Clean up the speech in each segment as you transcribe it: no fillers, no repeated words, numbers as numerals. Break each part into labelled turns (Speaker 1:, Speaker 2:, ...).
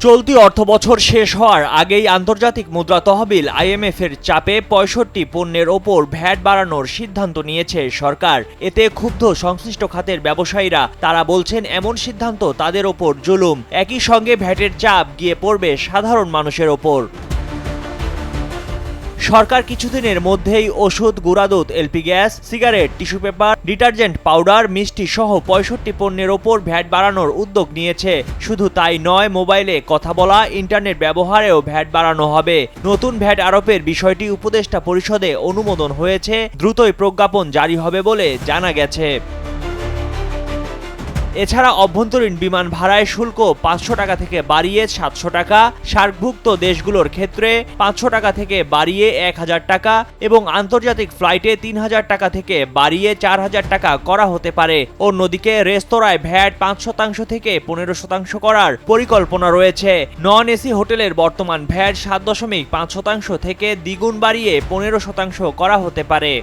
Speaker 1: চলতি অর্থবছর শেষ হওয়ার আগেই আন্তর্জাতিক মুদ্রা তহবিল আইএমএফ-এর চাপে ৬৫ পণ্যের ওপর ভ্যাট বাড়ানোর সিদ্ধান্ত নিয়েছে সরকার। এতে ক্ষুব্ধ সংশ্লিষ্ট খাতের ব্যবসায়ীরা। তারা বলছেন, এমন সিদ্ধান্ত তাদের ওপর জুলুম। একই সঙ্গে ভ্যাটের চাপ গিয়ে পড়বে সাধারণ মানুষের ওপর। সরকার কিছুদিনের মধ্যেই ওষুধ, গুঁড়াদুধ, LP gas, cigarette, tissue paper, detergent powder, মিষ্টি সহ ৬৫ পণ্যের ওপর ভ্যাট বাড়ানোর উদ্যোগ নিয়েছে। শুধু তাই নয়, মোবাইলে কথা বলা, ইন্টারনেট ব্যবহারেও ভ্যাট বাড়ানো হবে। নতুন ভ্যাট আরোপের বিষয়টি উপদেষ্টা পরিষদে অনুমোদন হয়েছে। দ্রুতই প্রজ্ঞাপন জারি হবে বলে জানা গেছে। এছাড়া অভ্যন্তরীণ বিমান ভাড়ায় শুল্ক ৫০০ টাকা থেকে বাড়িয়ে ৭০০ টাকা, সার্কভুক্ত দেশগুলোর ক্ষেত্রে ৫০০ টাকা থেকে বাড়িয়ে ১০০০ টাকা এবং আন্তর্জাতিক ফ্লাইটে ৩০০০ টাকা থেকে বাড়িয়ে ৪০০০ টাকা করা হতে পারে। অন্যদিকে রেস্তোরাঁয় ভ্যাট ৫% থেকে ১৫% করার পরিকল্পনা রয়েছে। নন এসি হোটেলের বর্তমান ভ্যাট ৭.৫% থেকে দ্বিগুণ বাড়িয়ে ১৫% করা হতে পারে।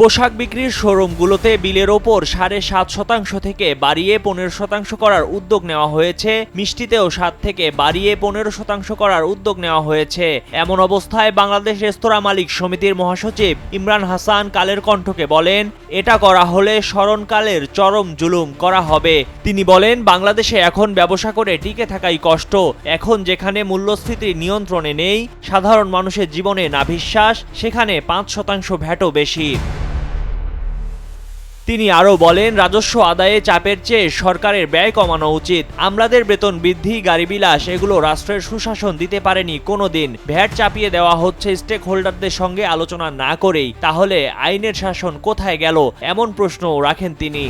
Speaker 1: পোশাক বিক্রির শোরুমগুলোতে বিলের ওপর ৭.৫% থেকে বাড়িয়ে ১৫% করার উদ্যোগ নেওয়া হয়েছে। মিষ্টিতেও ৭ থেকে বাড়িয়ে ১৫% করার উদ্যোগ নেওয়া হয়েছে। এমন অবস্থায় বাংলাদেশ রেস্তোরাঁ মালিক সমিতির মহাসচিব ইমরান হাসান কালের কণ্ঠকে বলেন, এটা করা হলে স্মরণকালের চরম জুলুম করা হবে। তিনি বলেন, বাংলাদেশে এখন ব্যবসা করে টিকে থাকাই কষ্ট। এখন যেখানে মূল্যস্ফীতি নিয়ন্ত্রণে নেই, সাধারণ মানুষের জীবনে নাভিশ্বাস, সেখানে ৫% ভ্যাটও বেশি। তিনি আরও বলেন, রাজস্ব আদায়ে চাপের চেয়ে সরকারের ব্যয় কমানো উচিত। আমলাদের বেতন বৃদ্ধি, গাড়িবিলাস এগুলো রাষ্ট্রের সুশাসন দিতে পারেনি কোনোদিন। ভ্যাট চাপিয়ে দেওয়া হচ্ছে স্টেক হোল্ডারদের সঙ্গে আলোচনা না করেই। তাহলে আইনের শাসন কোথায় গেল? এমন প্রশ্নও রাখেন তিনি।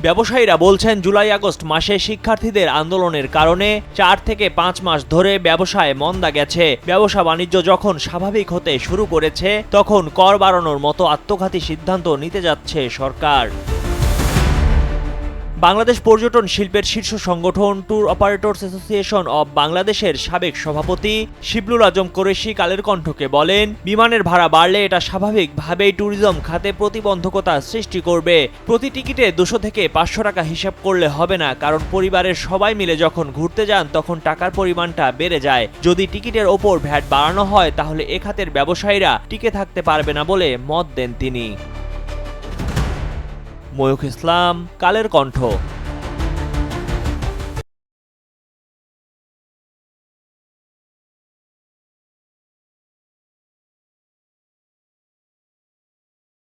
Speaker 1: ব্যবসায়ীরা বলছেন, জুলাই আগস্ট মাসে শিক্ষার্থীদের আন্দোলনের কারণে ৪ থেকে ৫ মাস ধরে ব্যবসায় মন্দা গেছে। ব্যবসা বাণিজ্য যখন স্বাভাবিক হতে শুরু করেছে, তখন কর বাড়ানোর মতো আত্মঘাতী সিদ্ধান্ত নিতে যাচ্ছে সরকার। বাংলাদেশ পর্যটন শিল্পের শীর্ষ সংগঠন ট্যুর অপারেটরস অ্যাসোসিয়েশন অব বাংলাদেশের সাবেক সভাপতি শিবলুল আজম কোরেশি কালের কণ্ঠকে বলেন, বিমানের ভাড়া বাড়লে এটা স্বাভাবিকভাবেই ট্যুরিজম খাতে প্রতিবন্ধকতা সৃষ্টি করবে। প্রতি টিকিটে ২০০ থেকে ৫০০ টাকা হিসাব করলে হবে না, কারণ পরিবারের সবাই মিলে যখন ঘুরতে যান তখন টাকার পরিমাণটা বেড়ে যায়। যদি টিকিটের ওপর ভ্যাট বাড়ানো হয়, তাহলে এ খাতের ব্যবসায়ীরা টিকে থাকতে পারবে না বলে মত দেন তিনি। ময়ূখ ইসলাম, কালের কণ্ঠ।